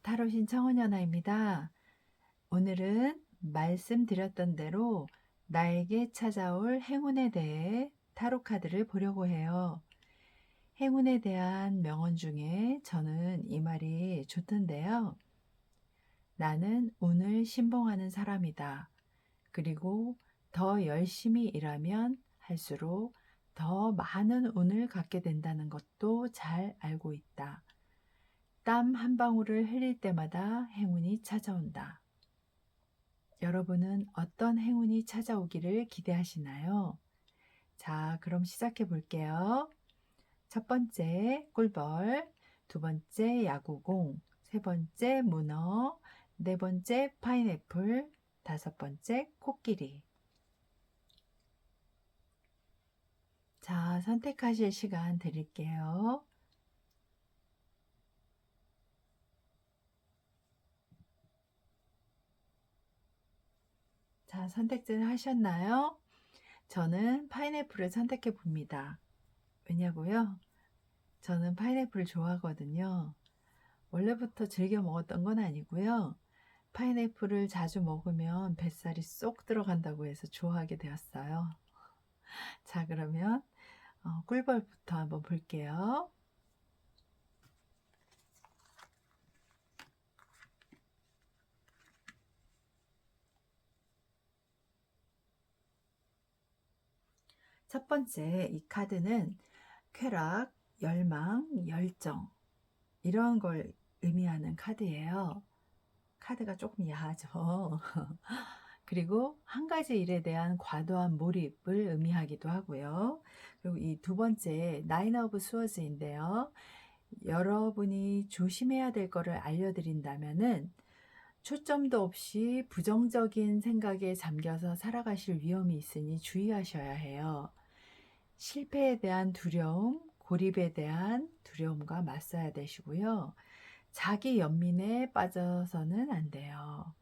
타로신 청은연아입니다. 오늘은 말씀드렸던 대로 나에게 찾아올 행운에 대해 타로 카드를 보려고 해요. 행운에 대한 명언 중에 저는 이 말이 좋던데요. 나는 운을 신봉하는 사람이다. 그리고 더 열심히 일하면 할수록 더 많은 운을 갖게 된다는 것도 잘 알고 있다. 땀 한 방울을 흘릴 때마다 행운이 찾아온다. 여러분은 어떤 행운이 찾아오기를 기대하시나요? 자, 그럼 시작해 볼게요. 첫 번째 꿀벌, 두 번째 야구공, 세 번째 문어, 네 번째 파인애플, 다섯 번째 코끼리. 자, 선택하실 시간 드릴게요. 자, 선택들 하셨나요? 저는 파인애플을 선택해 봅니다. 왜냐고요? 저는 파인애플을 좋아하거든요. 원래부터 즐겨 먹었던 건 아니고요. 파인애플을 자주 먹으면 뱃살이 쏙 들어간다고 해서 좋아하게 되었어요. 자, 그러면 꿀벌부터 한번 볼게요. 첫 번째 이 카드는 쾌락, 열망, 열정 이런 걸 의미하는 카드예요. 카드가 조금 야하죠. 그리고 한 가지 일에 대한 과도한 몰입을 의미하기도 하고요. 그리고 이 두 번째 나인 오브 스워즈인데요. 여러분이 조심해야 될 거를 알려드린다면은 초점도 없이 부정적인 생각에 잠겨서 살아가실 위험이 있으니 주의하셔야 해요. 실패에 대한 두려움, 고립에 대한 두려움과 맞서야 되시고요. 자기 연민에 빠져서는 안 돼요.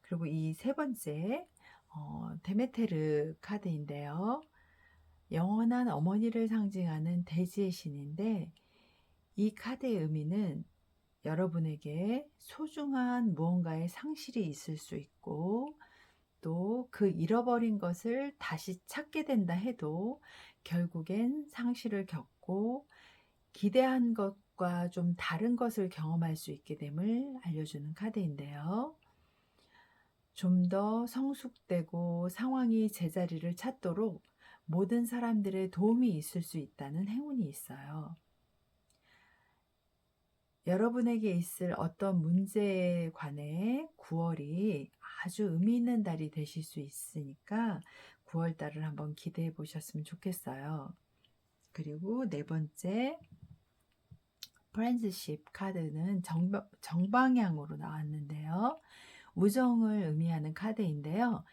그리고 이 세 번째 데메테르 카드인데요. 영원한 어머니를 상징하는 대지의 신인데 이 카드의 의미는 여러분에게 소중한 무언가의 상실이 있을 수 있고 또 그 잃어버린 것을 다시 찾게 된다 해도 결국엔 상실을 겪고 기대한 것과 좀 다른 것을 경험할 수 있게 됨을 알려주는 카드인데요. 좀 더 성숙되고 상황이 제자리를 찾도록 모든 사람들의 도움이 있을 수 있다는 행운이 있어요. 여러분에게 있을 어떤 문제에 관해 9월이 아주 의미 있는 달이 되실 수 있으니까 9월 달을 한번 기대해 보셨으면 좋겠어요. 그리고 네 번째 프렌드십 카드는 정방향으로 나왔는데요. 우정을 의미하는 카드인데요.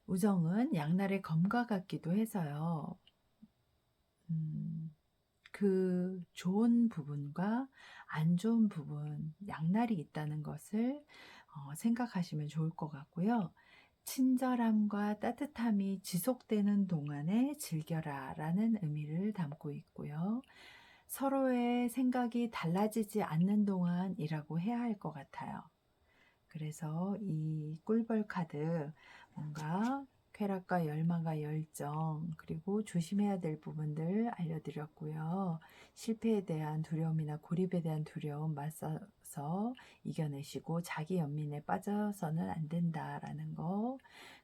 우정은 양날의 검과 같기도 해서요. 그 좋은 부분과 안 좋은 부분, 양날이 있다는 것을 생각하시면 좋을 것 같고요. 친절함과 따뜻함이 지속되는 동안에 즐겨라 라는 의미를 담고 있고요. 서로의 생각이 달라지지 않는 동안이라고 해야 할 것 같아요. 그래서 이 꿀벌 카드 뭔가 쾌락과 열망과 열정 그리고 조심해야 될 부분들 알려드렸고요. 실패에 대한 두려움이나 고립에 대한 두려움 맞서서 이겨내시고 자기 연민에 빠져서는 안 된다라는 거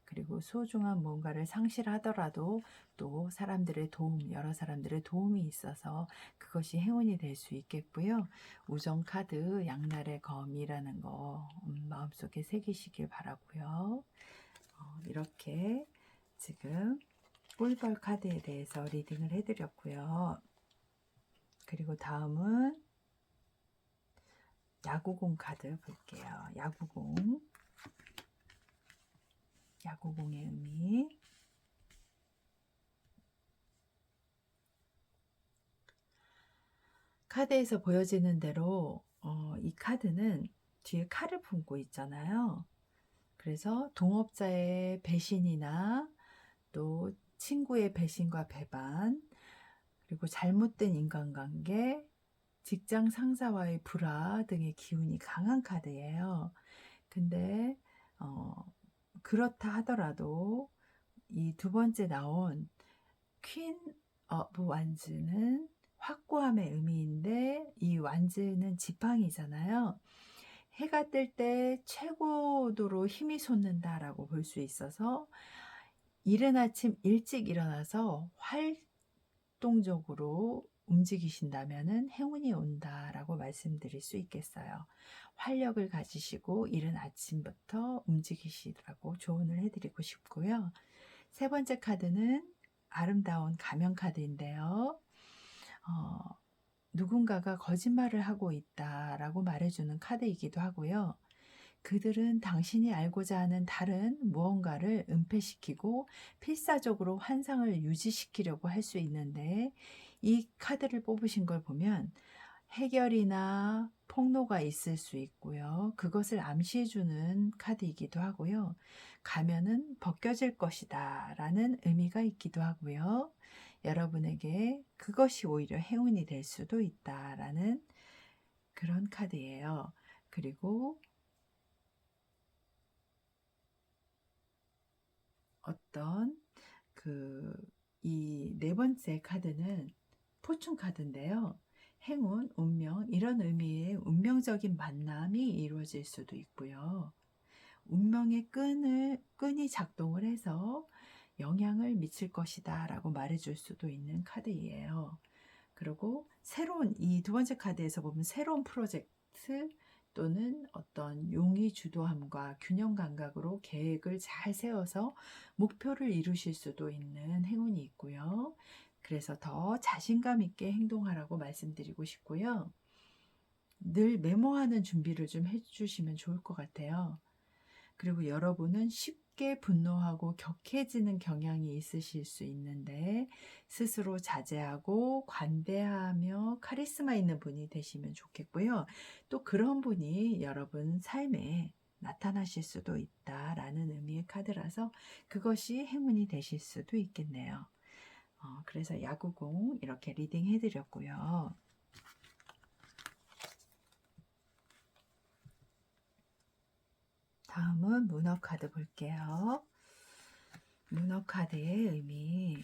그리고 소중한 뭔가를 상실하더라도 또 사람들의 도움, 여러 사람들의 도움이 있어서 그것이 행운이 될 수 있겠고요. 우정 카드 양날의 검이라는 거 마음속에 새기시길 바라고요. 이렇게 지금 꿀벌 카드에 대해서 리딩을 해드렸고요. 그리고 다음은 야구공 카드 볼게요. 야구공의 의미. 카드에서 보여지는 대로 이 카드는 뒤에 칼을 품고 있잖아요. 그래서 동업자의 배신이나 또 친구의 배신과 배반, 그리고 잘못된 인간관계, 직장 상사와의 불화 등의 기운이 강한 카드예요. 근데 어 그렇다 하더라도 이 두 번째 나온 퀸 오브 완즈는 확고함의 의미인데, 이 완즈는 지팡이잖아요. 해가 뜰 때 최고도로 힘이 솟는다라고 볼 수 있어서 이른 아침 일찍 일어나서 활동적으로 움직이신다면은 행운이 온다라고 말씀드릴 수 있겠어요. 활력을 가지시고 이른 아침부터 움직이시라고 조언을 해드리고 싶고요. 세 번째 카드는 아름다운 가면 카드인데요. 어, 누군가가 거짓말을 하고 있다라고 말해주는 카드이기도 하고요. 그들은 당신이 알고자 하는 다른 무언가를 은폐시키고 필사적으로 환상을 유지시키려고 할 수 있는데, 이 카드를 뽑으신 걸 보면 해결이나 폭로가 있을 수 있고요. 그것을 암시해주는 카드이기도 하고요. 가면은 벗겨질 것이다 라는 의미가 있기도 하고요. 여러분에게 그것이 오히려 행운이 될 수도 있다라는 그런 카드예요. 그리고 어떤 이 네 번째 카드는 포춘 카드인데요. 행운, 운명, 이런 의미의 운명적인 만남이 이루어질 수도 있고요. 운명의 끈이 작동을 해서 영향을 미칠 것이다 라고 말해줄 수도 있는 카드예요. 그리고 새로운, 이 두 번째 카드에서 보면 새로운 프로젝트 또는 어떤 용의 주도함과 균형 감각으로 계획을 잘 세워서 목표를 이루실 수도 있는 행운이 있고요. 그래서 더 자신감 있게 행동하라고 말씀드리고 싶고요. 늘 메모하는 준비를 좀 해주시면 좋을 것 같아요. 그리고 여러분은 쉽게 분노하고 격해지는 경향이 있으실 수 있는데, 스스로 자제하고 관대하며 카리스마 있는 분이 되시면 좋겠고요. 또 그런 분이 여러분 삶에 나타나실 수도 있다라는 의미의 카드라서 그것이 행운이 되실 수도 있겠네요. 그래서 야구공 이렇게 리딩 해드렸고요. 다음은 문어 카드 볼게요. 문어 카드의 의미는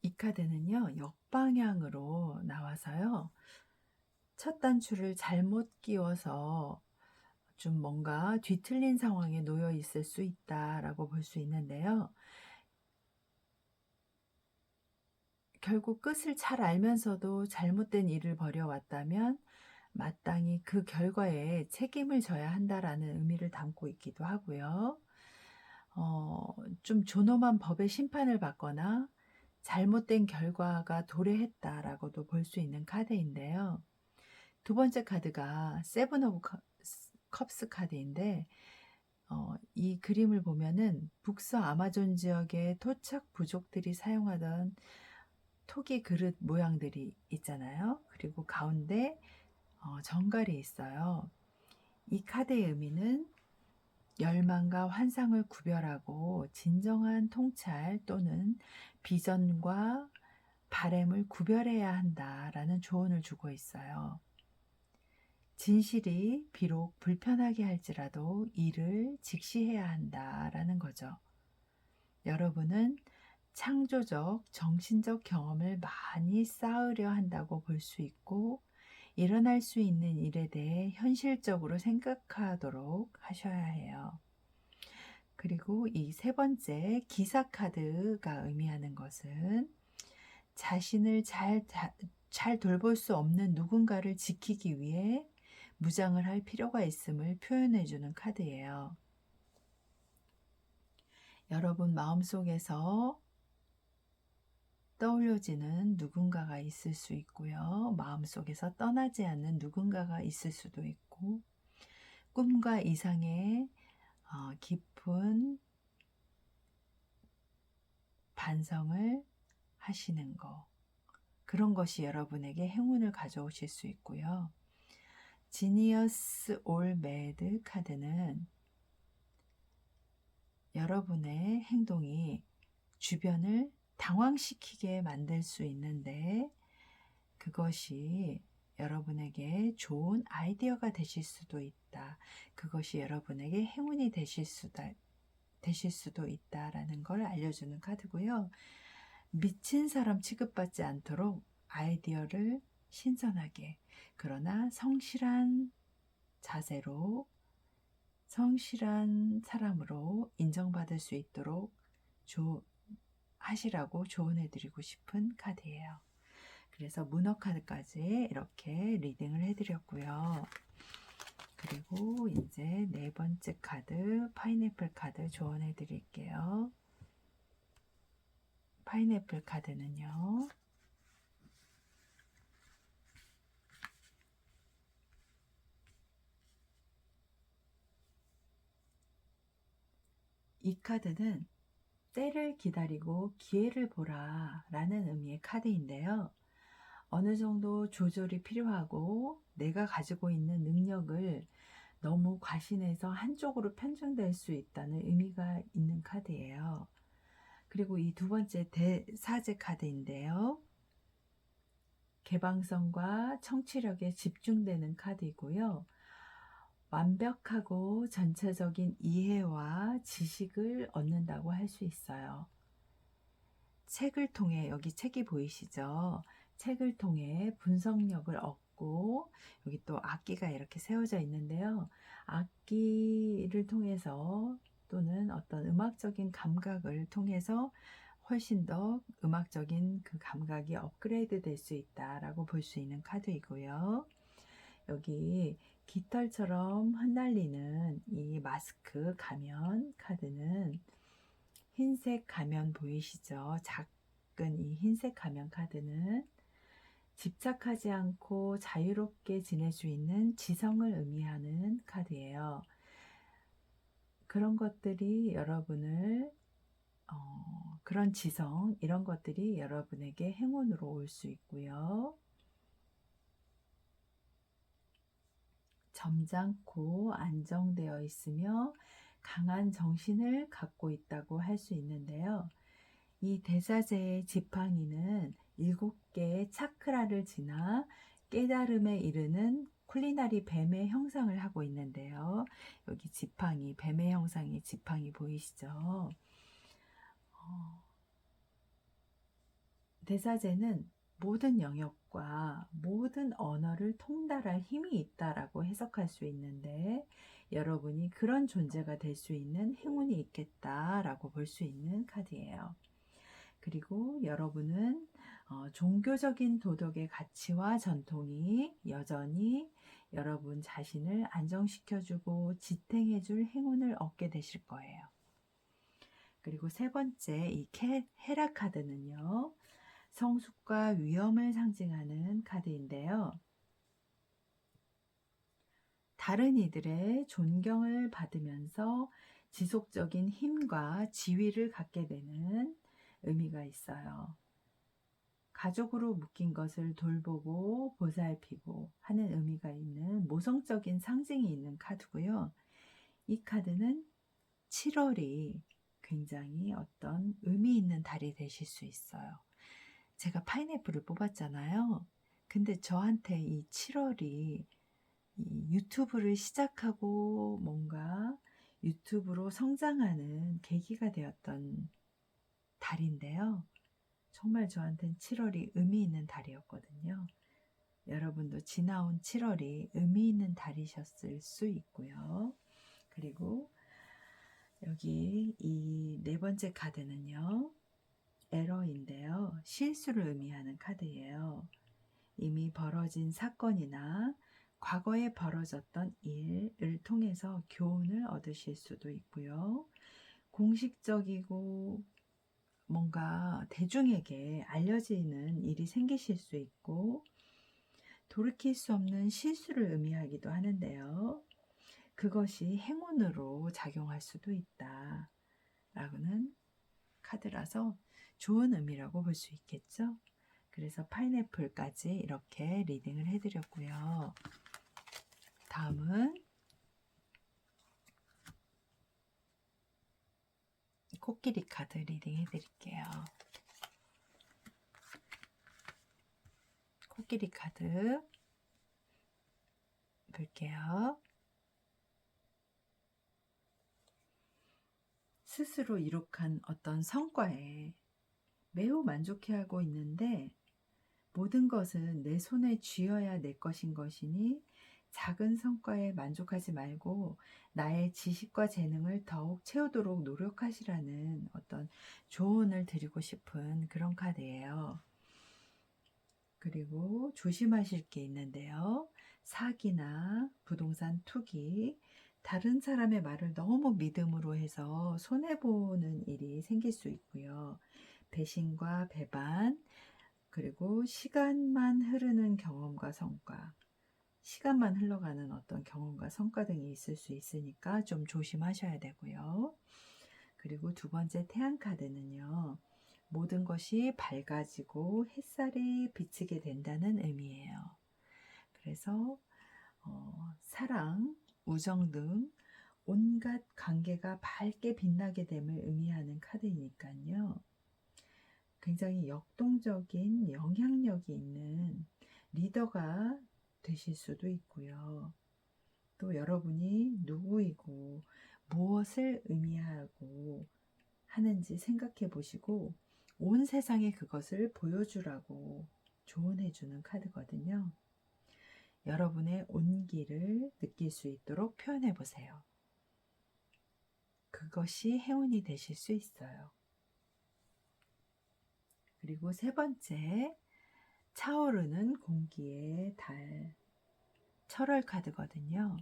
이 카드는요, 역방향으로 나와서요, 첫 단추를 잘못 끼워서 좀 뭔가 뒤틀린 상황에 놓여 있을 수 있다라고 볼 수 있는데요. 결국 끝을 잘 알면서도 잘못된 일을 벌여왔다면 마땅히 그 결과에 책임을 져야 한다라는 의미를 담고 있기도 하고요. 좀 존엄한 법의 심판을 받거나 잘못된 결과가 도래했다라고도 볼 수 있는 카드인데요. 두 번째 카드가 세븐 오브 컵스 카드인데, 이 그림을 보면은 북서 아마존 지역의 토착 부족들이 사용하던 토기 그릇 모양들이 있잖아요. 그리고 가운데 정갈이 있어요. 이 카드의 의미는 열망과 환상을 구별하고 진정한 통찰 또는 비전과 바램을 구별해야 한다라는 조언을 주고 있어요. 진실이 비록 불편하게 할지라도 이를 직시해야 한다라는 거죠. 여러분은 창조적, 정신적 경험을 많이 쌓으려 한다고 볼 수 있고, 일어날 수 있는 일에 대해 현실적으로 생각하도록 하셔야 해요. 그리고 이 세 번째 기사 카드가 의미하는 것은 자신을 잘 돌볼 수 없는 누군가를 지키기 위해 무장을 할 필요가 있음을 표현해 주는 카드예요. 여러분 마음속에서 떠올려지는 누군가가 있을 수 있고요. 마음속에서 떠나지 않는 누군가가 있을 수도 있고, 꿈과 이상의 깊은 반성을 하시는 거, 그런 것이 여러분에게 행운을 가져오실 수 있고요. 지니어스 올 매드 카드는 여러분의 행동이 주변을 당황시키게 만들 수 있는데 그것이 여러분에게 좋은 아이디어가 되실 수도 있다. 그것이 여러분에게 행운이 되실 수도 있다라는 걸 알려주는 카드고요. 미친 사람 취급받지 않도록 아이디어를 신선하게, 그러나 성실한 자세로, 성실한 사람으로 인정받을 수 있도록 하시라고 조언해드리고 싶은 카드예요. 그래서 문어 카드까지 이렇게 리딩을 해드렸고요. 그리고 이제 네 번째 카드, 파인애플 카드 조언해드릴게요. 파인애플 카드는요, 이 카드는 때를 기다리고 기회를 보라 라는 의미의 카드인데요. 어느 정도 조절이 필요하고 내가 가지고 있는 능력을 너무 과신해서 한쪽으로 편중될 수 있다는 의미가 있는 카드예요. 그리고 이 두 번째 대사제 카드인데요. 개방성과 청취력에 집중되는 카드이고요. 완벽하고 전체적인 이해와 지식을 얻는다고 할 수 있어요. 책을 통해, 여기 책이 보이시죠? 책을 통해 분석력을 얻고, 여기 또 악기가 이렇게 세워져 있는데요. 악기를 통해서 또는 어떤 음악적인 감각을 통해서 훨씬 더 음악적인 그 감각이 업그레이드 될 수 있다라고 볼 수 있는 카드이고요. 여기 깃털처럼 흩날리는 이 마스크 가면 카드는 흰색 가면 보이시죠? 작은 이 흰색 가면 카드는 집착하지 않고 자유롭게 지낼 수 있는 지성을 의미하는 카드예요. 그런 것들이 여러분을 그런 지성, 이런 것들이 여러분에게 행운으로 올 수 있고요. 점잖고 안정되어 있으며 강한 정신을 갖고 있다고 할 수 있는데요. 이 대사제의 지팡이는 7개의 차크라를 지나 깨달음에 이르는 쿨리나리 뱀의 형상을 하고 있는데요. 여기 지팡이, 뱀의 형상의 지팡이 보이시죠? 대사제는 모든 영역과 모든 언어를 통달할 힘이 있다라고 해석할 수 있는데 여러분이 그런 존재가 될 수 있는 행운이 있겠다라고 볼 수 있는 카드예요. 그리고 여러분은 종교적인 도덕의 가치와 전통이 여전히 여러분 자신을 안정시켜주고 지탱해줄 행운을 얻게 되실 거예요. 그리고 세 번째 이 헤라 카드는요. 성숙과 위엄을 상징하는 카드인데요. 다른 이들의 존경을 받으면서 지속적인 힘과 지위를 갖게 되는 의미가 있어요. 가족으로 묶인 것을 돌보고 보살피고 하는 의미가 있는 모성적인 상징이 있는 카드고요. 이 카드는 7월이 굉장히 어떤 의미 있는 달이 되실 수 있어요. 제가 파인애플을 뽑았잖아요. 근데 저한테 이 7월이 이 유튜브를 시작하고 뭔가 유튜브로 성장하는 계기가 되었던 달인데요. 정말 저한테는 7월이 의미 있는 달이었거든요. 여러분도 지나온 7월이 의미 있는 달이셨을 수 있고요. 그리고 여기 이 네 번째 카드는요. 에러인데요. 실수를 의미하는 카드예요. 이미 벌어진 사건이나 과거에 벌어졌던 일을 통해서 교훈을 얻으실 수도 있고요. 공식적이고 뭔가 대중에게 알려지는 일이 생기실 수 있고 돌이킬 수 없는 실수를 의미하기도 하는데요. 그것이 행운으로 작용할 수도 있다 라고는 카드라서 좋은 의미라고 볼 수 있겠죠. 그래서 파인애플까지 이렇게 리딩을 해드렸고요. 다음은 코끼리 카드 리딩 해드릴게요. 코끼리 카드 볼게요. 스스로 이룩한 어떤 성과에 매우 만족해하고 있는데 모든 것은 내 손에 쥐어야 내 것인 것이니 작은 성과에 만족하지 말고 나의 지식과 재능을 더욱 채우도록 노력하시라는 어떤 조언을 드리고 싶은 그런 카드예요. 그리고 조심하실 게 있는데요. 사기나 부동산 투기, 다른 사람의 말을 너무 믿음으로 해서 손해보는 일이 생길 수 있고요. 배신과 배반, 그리고 시간만 흐르는 경험과 성과, 시간만 흘러가는 어떤 경험과 성과 등이 있을 수 있으니까 좀 조심하셔야 되고요. 그리고 두 번째 태양 카드는요. 모든 것이 밝아지고 햇살이 비치게 된다는 의미예요. 그래서 사랑, 우정 등 온갖 관계가 밝게 빛나게 됨을 의미하는 카드이니까요. 굉장히 역동적인 영향력이 있는 리더가 되실 수도 있고요. 또 여러분이 누구이고 무엇을 의미하고 하는지 생각해 보시고 온 세상에 그것을 보여주라고 조언해 주는 카드거든요. 여러분의 온기를 느낄 수 있도록 표현해 보세요. 그것이 행운이 되실 수 있어요. 그리고 세 번째, 차오르는 공기의 달, 철월 카드거든요.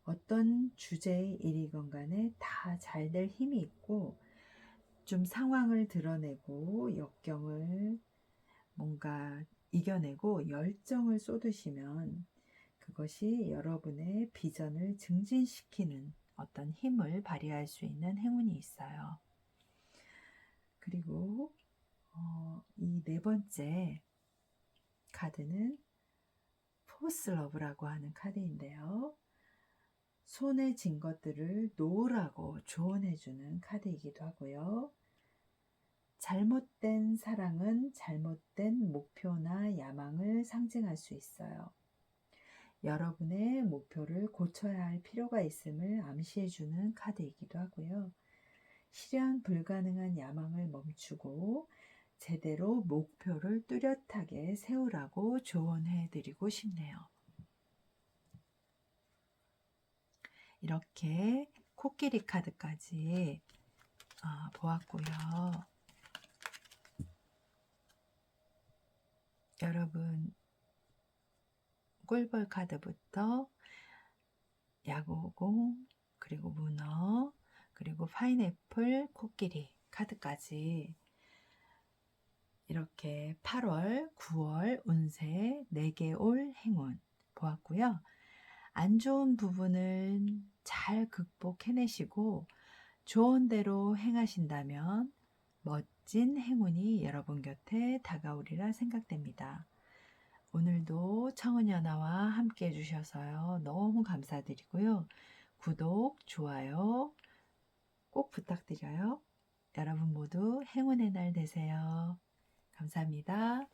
어떤 주제의 일이건 간에 다 잘 될 힘이 있고 좀 상황을 드러내고 역경을 뭔가 이겨내고 열정을 쏟으시면 그것이 여러분의 비전을 증진시키는 어떤 힘을 발휘할 수 있는 행운이 있어요. 그리고 이 네 번째 카드는 포스 러브라고 하는 카드인데요. 손에 쥔 것들을 놓으라고 조언해주는 카드이기도 하고요. 잘못된 사랑은 잘못된 목표나 야망을 상징할 수 있어요. 여러분의 목표를 고쳐야 할 필요가 있음을 암시해주는 카드이기도 하고요. 실현 불가능한 야망을 멈추고 제대로 목표를 뚜렷하게 세우라고 조언해드리고 싶네요. 이렇게 코끼리 카드까지 보았고요. 여러분 꿀벌 카드부터 야구공, 그리고 문어, 그리고 파인애플, 코끼리 카드까지 이렇게 8월, 9월 운세 4개 올 행운 보았고요. 안 좋은 부분은 잘 극복해내시고 좋은 대로 행하신다면 멋진 행운이 여러분 곁에 다가오리라 생각됩니다. 오늘도 청은연아와 함께 해주셔서요. 너무 감사드리고요. 구독, 좋아요 꼭 부탁드려요. 여러분 모두 행운의 날 되세요. 감사합니다.